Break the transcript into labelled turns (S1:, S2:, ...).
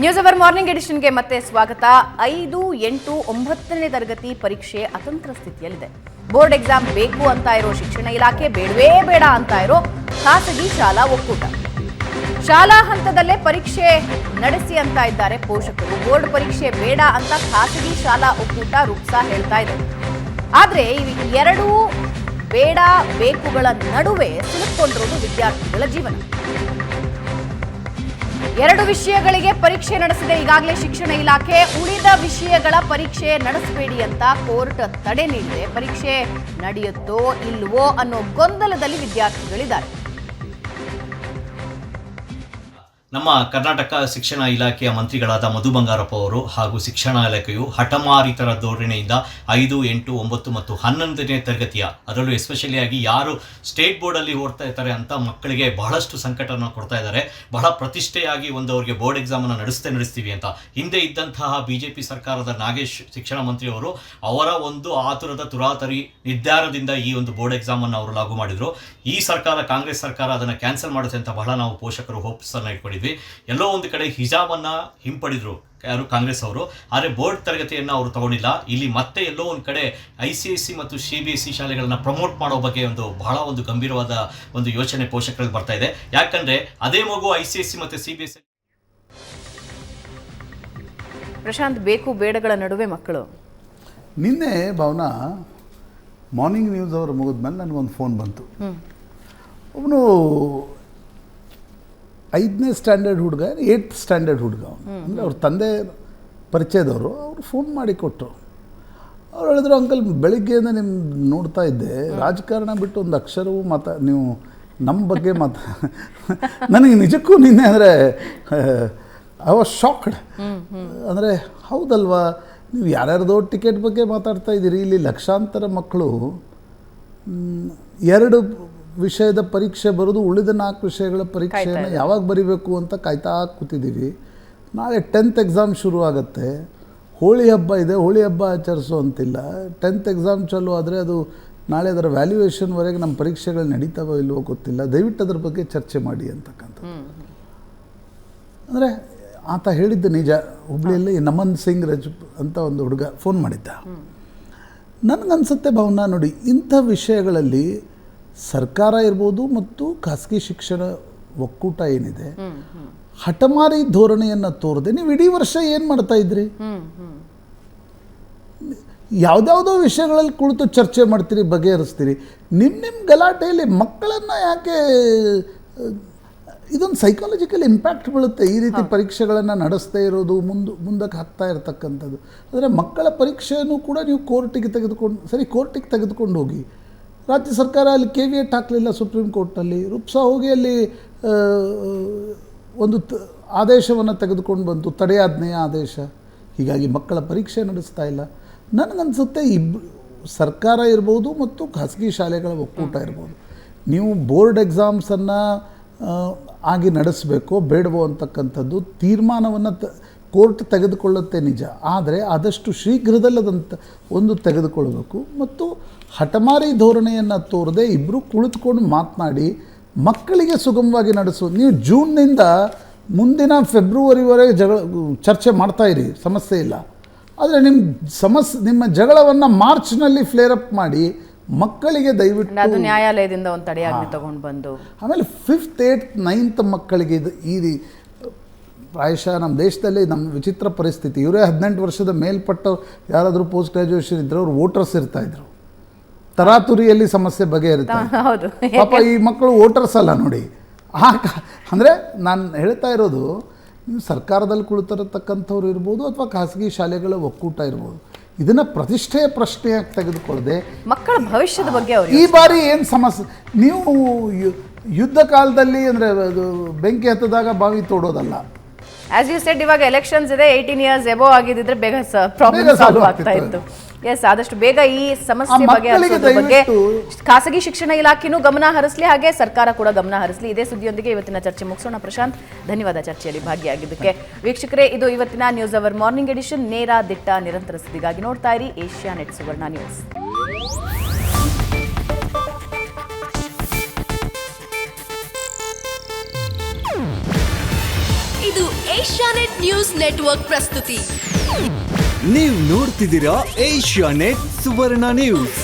S1: News hour morning ಎಡಿಷನ್ಗೆ ಮತ್ತೆ ಸ್ವಾಗತ. 5, 8, 9ನೇ ತರಗತಿ ಪರೀಕ್ಷೆ ಅತಂತ್ರ ಸ್ಥಿತಿಯಲ್ಲಿದೆ. ಬೋರ್ಡ್ ಎಕ್ಸಾಮ್ ಬೇಕು ಅಂತ ಇರೋ ಶಿಕ್ಷಣ ಇಲಾಖೆ ಬೇಡವೇ ಬೇಡ ಅಂತ ಇರೋ ಖಾಸಗಿ ಶಾಲಾ ಒಕ್ಕೂಟ. ಶಾಲಾ ಹಂತದಲ್ಲೇ ಪರೀಕ್ಷೆ ನಡೆಸಿ ಅಂತ ಇದ್ದಾರೆ ಪೋಷಕರು. ಬೋರ್ಡ್ ಪರೀಕ್ಷೆ ಬೇಡ ಅಂತ ಖಾಸಗಿ ಶಾಲಾ ಒಕ್ಕೂಟ ರುಕ್ಸಾ ಹೇಳ್ತಾ ಇದೆ. ಆದ್ರೆ ಎರಡೂ ಬೇಡ ಬೇಕುಗಳ ನಡುವೆ ಸಿಲುಕೊಂಡಿರೋದು ವಿದ್ಯಾರ್ಥಿಗಳ ಜೀವನ. ಎರಡು ವಿಷಯಗಳಿಗೆ ಪರೀಕ್ಷೆ ನಡೆಸಿದೆ ಈಗಾಗಲೇ ಶಿಕ್ಷಣ ಇಲಾಖೆ. ಉಳಿದ ವಿಷಯಗಳ ಪರೀಕ್ಷೆ ನಡೆಸಬೇಡಿ ಅಂತ ಕೋರ್ಟ್ ತಡೆ ನೀಡಿದೆ. ಪರೀಕ್ಷೆ ನಡೆಯುತ್ತೋ ಇಲ್ವೋ ಅನ್ನೋ ಗೊಂದಲದಲ್ಲಿ ವಿದ್ಯಾರ್ಥಿಗಳಿದ್ದಾರೆ.
S2: ನಮ್ಮ ಕರ್ನಾಟಕ ಶಿಕ್ಷಣ ಇಲಾಖೆಯ ಮಂತ್ರಿಗಳಾದ ಮಧು ಬಂಗಾರಪ್ಪ ಅವರು ಹಾಗೂ ಶಿಕ್ಷಣ ಇಲಾಖೆಯು ಹಠಮಾರಿತರ ಧೋರಣೆಯಿಂದ 5, 8, 9 ಮತ್ತು 11ನೇ ತರಗತಿಯ ಅದರಲ್ಲೂ ಎಸ್ಪೆಷಲಿ ಆಗಿ ಯಾರು ಸ್ಟೇಟ್ ಬೋರ್ಡಲ್ಲಿ ಓದ್ತಾ ಇರ್ತಾರೆ ಅಂತ ಮಕ್ಕಳಿಗೆ ಬಹಳಷ್ಟು ಸಂಕಟವನ್ನು ಕೊಡ್ತಾ ಇದ್ದಾರೆ. ಬಹಳ ಪ್ರತಿಷ್ಠೆಯಾಗಿ ಅವರಿಗೆ ಬೋರ್ಡ್ ಎಕ್ಸಾಮನ್ನು ನಡೆಸ್ತೀವಿ ಅಂತ ಹಿಂದೆ ಇದ್ದಂತಹ BJP ಸರ್ಕಾರದ ನಾಗೇಶ್ ಶಿಕ್ಷಣ ಮಂತ್ರಿಯವರು ಅವರ ಒಂದು ಆತುರದ ತುರಾತರಿ ನಿರ್ಧಾರದಿಂದ ಈ ಒಂದು ಬೋರ್ಡ್ ಎಕ್ಸಾಮನ್ನು ಅವರು ಲಾಗು ಮಾಡಿದರು. ಈ ಸರ್ಕಾರ, ಕಾಂಗ್ರೆಸ್ ಸರ್ಕಾರ ಅದನ್ನು ಕ್ಯಾನ್ಸಲ್ ಮಾಡುತ್ತೆ ಅಂತ ಬಹಳ ನಾವು ಪೋಷಕರು ಹೋಪ್ಸನ್ನು ಇಟ್ಕೊಂಡಿದ್ವಿ. ಎಲ್ಲೋ ಒಂದು ಕಡೆ ಹಿಜಾಬನ್ನ ಹಿಂಪಡಿದ್ರು ಯಾರು ಕಾಂಗ್ರೆಸ್ ಅವರು, ಆದರೆ ಬೋರ್ಡ್ ತರಗತಿಯನ್ನು ಅವರು ತಗೊಂಡಿಲ್ಲ. ಇಲ್ಲಿ ಮತ್ತೆ ಎಲ್ಲೋ ಒಂದು ಕಡೆ ICSE ಮತ್ತು CBSE ಶಾಲೆಗಳನ್ನ ಪ್ರಮೋಟ್ ಮಾಡೋ ಬಗ್ಗೆ ಬಹಳ ಗಂಭೀರವಾದ ಯೋಚನೆ ಪೋಷಕರಲ್ಲಿ ಬರ್ತಾ ಇದೆ. ಯಾಕಂದ್ರೆ ಅದೇ ಮಗು ICSE ಮತ್ತು CBSE.
S1: ಪ್ರಶಾಂತ್, ಬೇಕು ಬೇಡಗಳ ನಡುವೆ ಮಕ್ಕಳು.
S3: ನಿನ್ನೆ ಭಾವನಾ ಮಾರ್ನಿಂಗ್ ನ್ಯೂಸ್ ಅವರು ಮುಗಿದ್ಮೇಲೆ ನನಗೊಂದು ಫೋನ್ ಬಂತು. ಅವನು 5ನೇ ಸ್ಟ್ಯಾಂಡರ್ಡ್ ಹುಡುಗ, 8th ಸ್ಟ್ಯಾಂಡರ್ಡ್ ಹುಡುಗ. ಅಂದರೆ ಅವ್ರ ತಂದೆ ಪರಿಚಯದವರು. ಅವರು ಫೋನ್ ಮಾಡಿ ಕೊಟ್ಟರು. ಅವ್ರು ಹೇಳಿದ್ರು, ಅಂಕಲ್ ಬೆಳಿಗ್ಗೆಯಿಂದ ನೋಡ್ತಾ ಇದ್ದೆ, ರಾಜಕಾರಣ ಬಿಟ್ಟು ಒಂದು ಅಕ್ಷರವೂ ನೀವು ನಮ್ಮ ಬಗ್ಗೆ ನನಗೆ ನಿಜಕ್ಕೂ ನಿನ್ನೆ ಅಂದರೆ ಐ ವಾಸ್ ಶಾಕ್ಡ್. ಅಂದರೆ ಹೌದಲ್ವಾ, ನೀವು ಯಾರ್ಯಾರ್ದೋ ಟಿಕೆಟ್ ಬಗ್ಗೆ ಮಾತಾಡ್ತಾ ಇದ್ದೀರಿ, ಇಲ್ಲಿ ಲಕ್ಷಾಂತರ ಮಕ್ಕಳು 2 ವಿಷಯದ ಪರೀಕ್ಷೆ ಬರೋದು, ಉಳಿದ 4 ವಿಷಯಗಳ ಪರೀಕ್ಷೆಯನ್ನು ಯಾವಾಗ ಬರೀಬೇಕು ಅಂತ ಕಾಯ್ತಾ ಕೂತಿದ್ದೀವಿ. ನಾಳೆ 10th ಎಕ್ಸಾಮ್ ಶುರು ಆಗುತ್ತೆ. ಹೋಳಿ ಹಬ್ಬ ಇದೆ, ಹೋಳಿ ಹಬ್ಬ ಆಚರಿಸೋ ಅಂತಿಲ್ಲ. 10th ಎಕ್ಸಾಮ್ ಚಾಲು ಆದರೆ ಅದು ನಾಳೆ ಅದರ ವ್ಯಾಲ್ಯೂಯೇಷನ್ವರೆಗೆ ನಮ್ಮ ಪರೀಕ್ಷೆಗಳು ನಡೀತಾವೋ ಇಲ್ವೋ ಗೊತ್ತಿಲ್ಲ. ದಯವಿಟ್ಟು ಅದ್ರ ಬಗ್ಗೆ ಚರ್ಚೆ ಮಾಡಿ ಅಂತಕ್ಕಂಥದ್ದು. ಅಂದರೆ ಆತ ಹೇಳಿದ್ದು ನಿಜ. ಹುಬ್ಳಿಯಲ್ಲಿ ನಮನ್ ಸಿಂಗ್ ರಜ್ ಅಂತ ಒಂದು ಹುಡುಗ ಫೋನ್ ಮಾಡಿದ್ದ. ನನಗನ್ಸುತ್ತೆ ಭಾವನಾ, ನೋಡಿ, ಇಂಥ ವಿಷಯಗಳಲ್ಲಿ ಸರ್ಕಾರ ಇರ್ಬೋದು ಮತ್ತು ಖಾಸಗಿ ಶಿಕ್ಷಣ ಒಕ್ಕೂಟ ಏನಿದೆ, ಹಠಮಾರಿ ಧೋರಣೆಯನ್ನು ತೋರದೆ ನೀವು ಇಡೀ ವರ್ಷ ಏನು ಮಾಡ್ತಾ ಇದ್ರಿ? ಯಾವುದ್ಯಾವುದೋ ವಿಷಯಗಳಲ್ಲಿ ಕುಳಿತು ಚರ್ಚೆ ಮಾಡ್ತೀರಿ, ಬಗೆಹರಿಸ್ತೀರಿ. ನಿಮ್ಮ ಗಲಾಟೆಯಲ್ಲಿ ಮಕ್ಕಳನ್ನು ಯಾಕೆ? ಇದೊಂದು ಸೈಕಾಲಜಿಕಲ್ ಇಂಪ್ಯಾಕ್ಟ್ ಬೀಳುತ್ತೆ ಈ ರೀತಿ ಪರೀಕ್ಷೆಗಳನ್ನು ನಡೆಸ್ತಾ ಇರೋದು, ಮುಂದಕ್ಕೆ ಹಾಕ್ತಾ ಇರತಕ್ಕಂಥದ್ದು. ಅಂದರೆ ಮಕ್ಕಳ ಪರೀಕ್ಷೆಯನ್ನು ಕೂಡ ನೀವು ಕೋರ್ಟಿಗೆ ತೆಗೆದುಕೊಂಡು ಹೋಗಿ. ರಾಜ್ಯ ಸರ್ಕಾರ ಅಲ್ಲಿ KVET ಹಾಕಲಿಲ್ಲ ಸುಪ್ರೀಂ ಕೋರ್ಟ್ನಲ್ಲಿ. ರುಪ್ಸಾ ಹೋಗಿ ಅಲ್ಲಿ ಒಂದು ಆದೇಶವನ್ನು ತೆಗೆದುಕೊಂಡು ಬಂತು, ತಡೆಯಾಜ್ಞೆಯ ಆದೇಶ. ಹೀಗಾಗಿ ಮಕ್ಕಳ ಪರೀಕ್ಷೆ ನಡೆಸ್ತಾ ಇಲ್ಲ. ನನಗನ್ಸುತ್ತೆ ಸರ್ಕಾರ ಇರ್ಬೋದು ಮತ್ತು ಖಾಸಗಿ ಶಾಲೆಗಳ ಒಕ್ಕೂಟ ಇರ್ಬೋದು, ನೀವು ಬೋರ್ಡ್ ಎಕ್ಸಾಮ್ಸನ್ನು ಆಗಿ ನಡೆಸಬೇಕೋ ಬೇಡವೋ ಅಂತಕ್ಕಂಥದ್ದು ತೀರ್ಮಾನವನ್ನು ಕೋರ್ಟ್ ತೆಗೆದುಕೊಳ್ಳುತ್ತೆ ನಿಜ. ಆದರೆ ಆದಷ್ಟು ಶೀಘ್ರದಲ್ಲಿ ಅದಂತ ತೆಗೆದುಕೊಳ್ಬೇಕು. ಮತ್ತು ಹಠಮಾರಿ ಧೋರಣೆಯನ್ನು ತೋರದೆ ಇಬ್ಬರು ಕುಳಿತುಕೊಂಡು ಮಾತನಾಡಿ ಮಕ್ಕಳಿಗೆ ಸುಗಮವಾಗಿ ನಡೆಸೋದು. ನೀವು ಜೂನ್ನಿಂದ ಮುಂದಿನ ಫೆಬ್ರವರಿವರೆಗೆ ಚರ್ಚೆ ಮಾಡ್ತಾಯಿರಿ, ಸಮಸ್ಯೆ ಇಲ್ಲ. ಆದರೆ ನಿಮ್ಮ ಜಗಳವನ್ನು ಮಾರ್ಚ್ನಲ್ಲಿ ಫ್ಲೇರಪ್ ಮಾಡಿ ಮಕ್ಕಳಿಗೆ ದಯವಿಟ್ಟು
S1: ಅದು ನ್ಯಾಯಾಲಯದಿಂದ ಒಂದು ತಡೆಯಾಜ್ಞೆ ತಗೊಂಡು ಬಂದು,
S3: ಆಮೇಲೆ 5th, 8th, 9th ಮಕ್ಕಳಿಗೆ ಈ ಪ್ರಾಯಶಃ ನಮ್ಮ ದೇಶದಲ್ಲಿ ನಮ್ಮ ವಿಚಿತ್ರ ಪರಿಸ್ಥಿತಿ. ಇವರೇ 18 ವರ್ಷದ ಮೇಲ್ಪಟ್ಟ ಯಾರಾದರೂ ಪೋಸ್ಟ್ ಗ್ರ್ಯಾಜುಯೇಷನ್ ಇದ್ದರೆ ಅವ್ರು ವೋಟರ್ಸ್ ಇರ್ತಾಯಿದ್ರು. ತರಾತುರಿಯಲ್ಲಿ ಸಮಸ್ಯೆ ಬಗೆಹರಿತಾ. ಪಾಪ ಈ ಮಕ್ಕಳು ವೋಟರ್ಸ್ ಅಲ್ಲ ನೋಡಿ. ಅಂದರೆ ನಾನು ಹೇಳ್ತಾ ಇರೋದು, ನೀವು ಸರ್ಕಾರದಲ್ಲಿ ಕುಳಿತಿರತಕ್ಕಂಥವ್ರು ಇರ್ಬೋದು ಅಥವಾ ಖಾಸಗಿ ಶಾಲೆಗಳ ಒಕ್ಕೂಟ ಇರ್ಬೋದು, ಇದನ್ನು ಪ್ರತಿಷ್ಠೆಯ ಪ್ರಶ್ನೆಯಾಗಿ ತೆಗೆದುಕೊಳ್ಳದೆ
S1: ಮಕ್ಕಳ ಭವಿಷ್ಯದ ಬಗ್ಗೆ
S3: ಈ ಬಾರಿ ಏನು ಸಮಸ್ಯೆ, ನೀವು ಯುದ್ಧ ಕಾಲದಲ್ಲಿ ಅಂದರೆ ಬೆಂಕಿ ಹತ್ತದಾಗ ಬಾವಿ ತೋಡೋದಲ್ಲ.
S1: ಆಸ್ ಯು ಸೆಡ್, ಇವಾಗ ಎಲೆಕ್ಷನ್ಸ್ ಇದೆ, 18 years ಎಬೋ ಆಗಿದ್ದಿದ್ರೆ ಬೇಗ ಪ್ರಾಬ್ಲಮ್ ಸಾಲ್ವ್ ಆಗ್ತಾ ಇತ್ತು. ಎಸ್, ಆದಷ್ಟು ಬೇಗ ಈ ಸಮಸ್ಯೆ ಬಗೆಹರಿಸೋದ್ರ ಬಗ್ಗೆ ಖಾಸಗಿ ಶಿಕ್ಷಣ ಇಲಾಖೆನೂ ಗಮನ ಹರಿಸಲಿ, ಹಾಗೆ ಸರ್ಕಾರ ಕೂಡ ಗಮನ ಹರಿಸಲಿ. ಇದೇ ಸುದ್ದಿಯೊಂದಿಗೆ ಇವತ್ತಿನ ಚರ್ಚೆ ಮುಗಿಸೋಣ. ಪ್ರಶಾಂತ್, ಧನ್ಯವಾದ ಚರ್ಚೆಯಲ್ಲಿ ಭಾಗಿಯಾಗಿದ್ದಕ್ಕೆ. ವೀಕ್ಷಕರೇ, ಇದು ಇವತ್ತಿನ ನ್ಯೂಸ್ ಅವರ್ ಮಾರ್ನಿಂಗ್ ಎಡಿಷನ್. ನೇರ, ದಿಟ್ಟ, ನಿರಂತರ ಸುದ್ದಿಗಾಗಿ ನೋಡ್ತಾ ಇರಿ ಏಷ್ಯಾನೆಟ್ ಸುವರ್ಣ ನ್ಯೂಸ್.
S4: ಇದು ಏಷ್ಯಾನೆಟ್ ನ್ಯೂಸ್ ನೆಟ್ವರ್ಕ್ ಪ್ರಸ್ತುತಿ.
S5: ನೀವು ನೋಡ್ತಿದ್ದೀರಾ ಏಷ್ಯಾನೆಟ್ ಸುವರ್ಣ ನ್ಯೂಸ್.